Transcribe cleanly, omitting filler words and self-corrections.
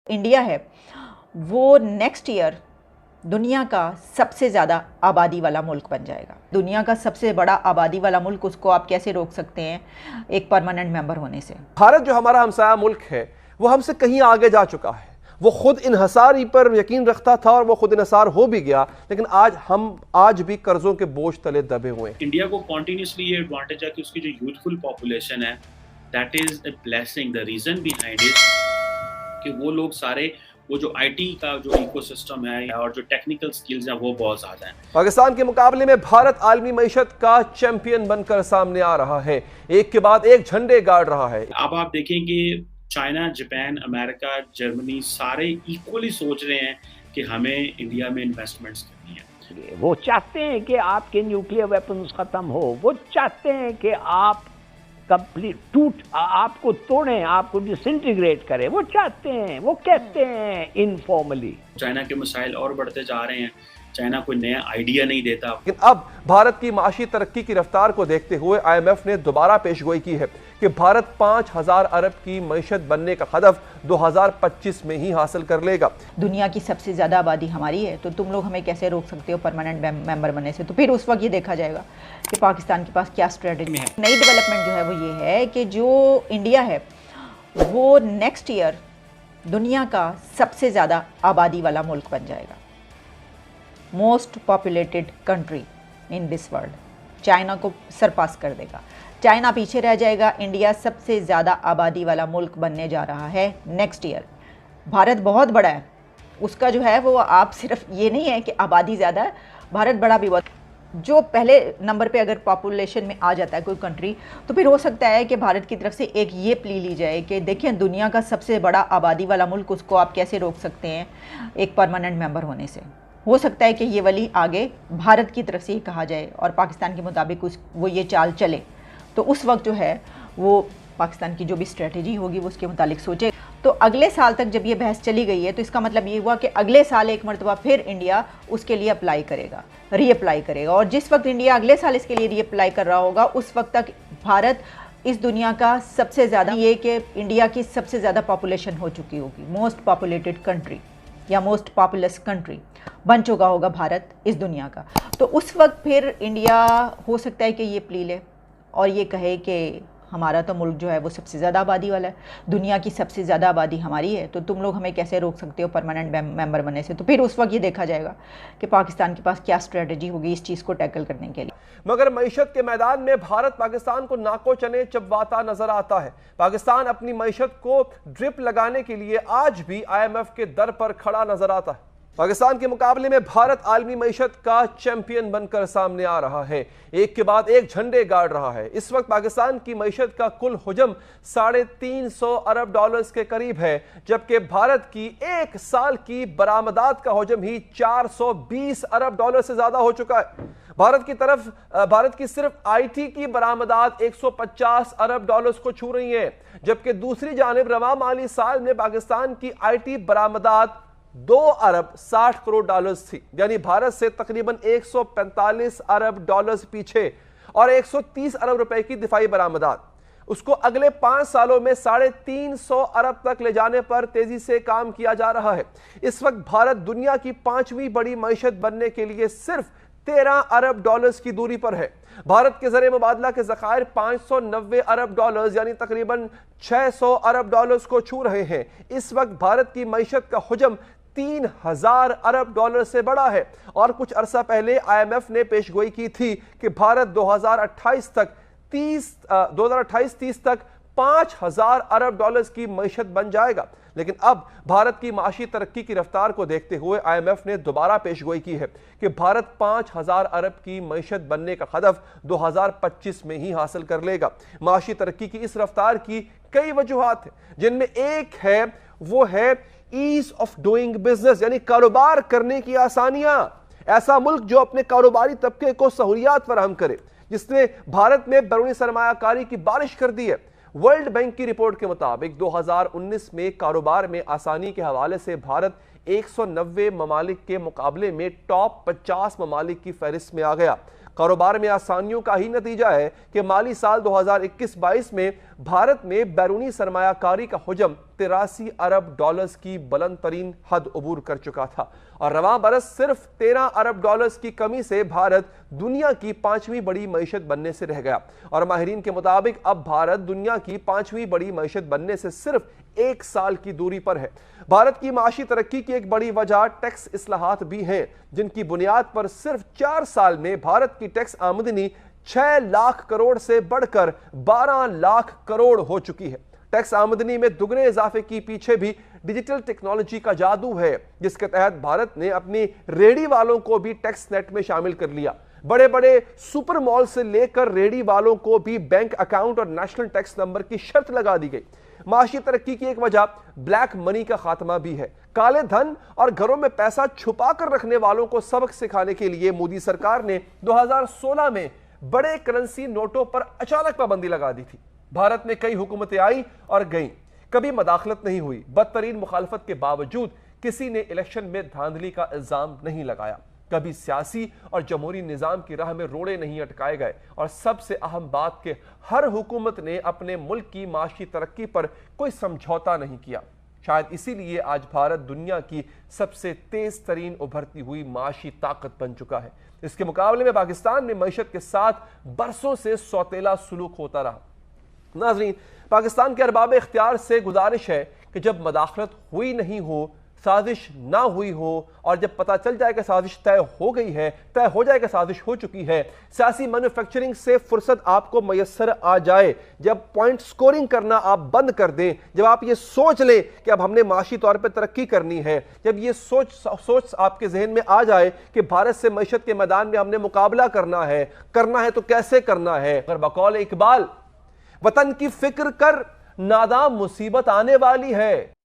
India है वो next year दुनिया का सबसे ज़्यादा आबादी वाला मुल्क बन जाएगा। दुनिया का सबसे बड़ा आबादी वाला मुल्क, उसको आप कैसे रोक सकते हैं एक परमानेंट मेंबर होने से? भारत जो हमारा हमसाया मुल्क है वो हमसे कहीं आगे जा चुका है। वो खुद इन्हसारी पर यकीन रखता था और वो खुद इन्हसार हो भी गया, लेकिन आज भी कर्जों के बोझ तले दबे हुए हैं। इंडिया को कॉन्टिन्यूसली ये एडवांटेज है कि उसकी जो यूथफुल पॉपुलेशन है, that is a blessing. The reason behind it कि वो लोग सारे वो जो आईटी का जो इकोसिस्टम है और जो टेक्निकल स्किल्स हैं वो बहुत ज़्यादा हैं। पाकिस्तान के मुकाबले में भारत आलमी मईशत का चैंपियन बनकर सामने आ रहा है, एक के बाद एक झंडे गाड़ रहा है। अब आप देखेंगे चाइना, जापान, अमेरिका, जर्मनी सारे इक्वली सोच रहे हैं कि हमें इंडिया में इन्वेस्टमेंट्स करनी है। वो चाहते हैं कि आपके न्यूक्लियर वेपन्स खत्म हो, वो चाहते हैं कि आप कंप्लीट आपको तोड़ें, आपको डिसइंटीग्रेट करें, वो चाहते हैं, वो कहते हैं इनफॉर्मली। चाइना के मसाइल और बढ़ते जा रहे हैं, चाइना कोई नया आइडिया नहीं देता। लेकिन अब भारत की माशी तरक्की की रफ्तार को देखते हुए IMF ने दोबारा पेशगोई की है कि भारत 5000 अरब की मईशत बनने का हदफ 2025 में ही हासिल कर लेगा। दुनिया की सबसे ज़्यादा आबादी हमारी है, तो तुम लोग हमें कैसे रोक सकते हो परमानेंट मेंबर बनने से? तो फिर उस वक्त ये देखा जाएगा कि पाकिस्तान के पास क्या स्ट्रेटजी है। नई डेवलपमेंट जो है वो ये है कि जो इंडिया है वो नेक्स्ट ईयर दुनिया का सबसे ज़्यादा आबादी वाला मुल्क बन जाएगा, most populated country in this world. China को सरपास कर देगा, चाइना पीछे रह जाएगा, इंडिया सबसे ज़्यादा आबादी वाला मुल्क बनने जा रहा है नेक्स्ट ईयर। भारत बहुत बड़ा है, उसका जो है वो आप सिर्फ ये नहीं है कि आबादी ज़्यादा है, भारत बड़ा भी बहुत। जो पहले नंबर पे अगर पॉपुलेशन में आ जाता है कोई कंट्री, तो फिर हो सकता है कि भारत की तरफ से एक ये प्ली ली जाए कि देखिए दुनिया का सबसे बड़ा आबादी वाला मुल्क, उसको आप कैसे रोक सकते हैं एक परमानेंट मेंबर होने से। हो सकता है कि ये वाली आगे भारत की तरफ से ही कहा जाए और पाकिस्तान के मुताबिक वो ये चाल चले, तो उस वक्त जो है वो पाकिस्तान की जो भी स्ट्रेटजी होगी वो उसके मुताबिक सोचे। तो अगले साल तक जब ये बहस चली गई है तो इसका मतलब ये हुआ कि अगले साल एक मरतबा फिर इंडिया उसके लिए अप्लाई करेगा, रीअप्लाई करेगा। और जिस वक्त इंडिया अगले साल इसके लिए रीअप्लाई कर रहा होगा उस वक्त तक भारत इस दुनिया का सबसे ज़्यादा, ये कि इंडिया की सबसे ज़्यादा पॉपुलेशन हो चुकी होगी, मोस्ट पॉपुलेटेड कंट्री या मोस्ट पॉपुलस कंट्री बन चुका होगा भारत इस दुनिया का। तो उस वक्त फिर इंडिया हो सकता है कि ये प्ली ले और ये कहे कि हमारा तो मुल्क जो है वो सबसे ज़्यादा आबादी वाला है, दुनिया की सबसे ज़्यादा आबादी हमारी है, तो तुम लोग हमें कैसे रोक सकते हो परमानेंट मेंबर बनने से? तो फिर उस वक्त ये देखा जाएगा कि पाकिस्तान के पास क्या स्ट्रेटजी होगी इस चीज़ को टैकल करने के लिए। मगर मईशत के मैदान में भारत पाकिस्तान को नाको चने चबवाता नजर आता है। पाकिस्तान अपनी मईशत को ड्रिप लगाने के लिए आज भी IMF के दर पर खड़ा नजर आता है। पाकिस्तान के मुकाबले में भारत आलमी मईशत का चैंपियन बनकर सामने आ रहा है, एक के बाद एक झंडे गाड़ रहा है। इस वक्त पाकिस्तान की मईशत का कुल हुजम 350 अरब डॉलर्स के करीब है, जबकि भारत की एक साल की बरामदात का हुजम ही 420 अरब डॉलर से ज्यादा हो चुका है। भारत की सिर्फ IT की बरामदात 150 अरब डॉलर्स को छू रही है, जबकि दूसरी जानिब रवा माली साल में पाकिस्तान की IT बरामदात 2 अरब 60 करोड़ डॉलर्स थी, यानी भारत से तकरीबन 145 अरब डॉलर्स पीछे, और 130 अरब रुपए की दिफाई बरामदात। उसको अगले 5 सालों में 350 अरब तक ले जाने पर तेजी से काम किया जा रहा है। इस वक्त भारत दुनिया की 5वीं बड़ी मईशत बनने के लिए सिर्फ 13 अरब डॉलर्स की दूरी पर है। भारत के ज़रिए मुबादला के ज़खायर 590 अरब डॉलर्स यानी तकरीबन 600 अरब डॉलर्स को छू रहे हैं। इस वक्त भारत की मईशत का हुजम 3000 अरब डॉलर से बड़ा है, और कुछ अरसा पहले IMF ने पेशगोई की थी कि भारत 2028 तक 2028-30 तक 5000 अरब डॉलर्स की मईशत बन जाएगा। लेकिन अब भारत की माशी तरक्की की रफ्तार को देखते हुए IMF ने दोबारा पेशगोई की है कि भारत 5000 अरब की मईशत बनने का हदफ 2025 में ही हासिल कर लेगा। माशी तरक्की की इस रफ्तार की कई वजूहात हैं, जिनमें एक है वो है ईज ऑफ डूइंग बिजनेस, यानी कारोबार करने की आसानियां। ऐसा मुल्क जो अपने कारोबारी तबके को सहूलियात फराहम करे, जिसने भारत में बैरूनी सरमायाकारी की बारिश कर दी है। वर्ल्ड बैंक की रिपोर्ट के मुताबिक 2019 में कारोबार में आसानी के हवाले से भारत 190 ममालिक के मुकाबले में टॉप 50 ममालिक की फहरिस्त में आ गया। कारोबार में आसानियों का ही नतीजा है कि माली साल 2021-22 में भारत में बैरूनी सरमायाकारी का हुजम 83 अरब डॉलर्स की बुलंद तरीन हद अबूर कर चुका था और रवां बरस सिर्फ 13 अरब डॉलर्स की कमी से भारत दुनिया की 5वीं बड़ी मईशत बनने से रह गया और माहिरीन के मुताबिक अब भारत दुनिया की 5वीं बड़ी मईशत बनने से सिर्फ 1 साल की दूरी पर है। भारत की माशी तरक्की की एक बड़ी वजह टैक्स इस्लाहात भी हैं, जिनकी बुनियाद पर सिर्फ 4 साल में भारत की टैक्स आमदनी 6 लाख करोड़ से बढ़कर 12 लाख करोड़ हो चुकी है। टैक्स आमदनी में दुगने इजाफे की पीछे भी डिजिटल टेक्नोलॉजी का जादू है, जिसके तहत भारत ने अपनी रेडी वालों को भी टैक्स नेट में शामिल कर लिया। बड़े बड़े सुपर मॉल से लेकर रेडी वालों को भी बैंक अकाउंट और नेशनल टैक्स नंबर की शर्त लगा दी गई। माशी तरक्की की एक वजह ब्लैक मनी का खात्मा भी है। काले धन और घरों में पैसा छुपा कर रखने वालों को सबक सिखाने के लिए मोदी सरकार ने 2016 में बड़े करेंसी नोटों पर अचानक पाबंदी लगा दी थी। भारत में कई हुकूमतें आई और गईं, कभी मदाखलत नहीं हुई। बदतरीन मुखालफत के बावजूद किसी ने इलेक्शन में धांधली का इल्जाम नहीं लगाया। कभी सियासी और जमहूरी निजाम की राह में रोड़े नहीं अटकाए गए और सबसे अहम बात कि हर हुकूमत ने अपने मुल्क की माशी तरक्की पर कोई समझौता नहीं किया। शायद इसीलिए आज भारत दुनिया की सबसे तेज तरीन उभरती हुई माशी ताकत बन चुका है। इसके मुकाबले में पाकिस्तान में मईशत के साथ बरसों से सौतेला सुलूक होता रहा। नाज़रीन, पाकिस्तान के अरबाब इख्तियार से गुजारिश है कि जब मदाखलत हुई नहीं हो, साजिश ना हुई हो और जब पता चल जाए कि साजिश तय हो गई है, तय हो जाए कि साजिश हो चुकी है, सियासी मैन्युफैक्चरिंग से फुर्सत आपको मैसर आ जाए, जब पॉइंट स्कोरिंग करना आप बंद कर दें, जब आप ये सोच लें कि अब हमने माशी तौर पर तरक्की करनी है, जब ये सोच आपके जहन में आ जाए कि भारत से मईशत के मैदान में हमने मुकाबला करना है तो कैसे करना है। अगर बकौल इकबाल वतन की फिक्र कर नादाम मुसीबत आने वाली है,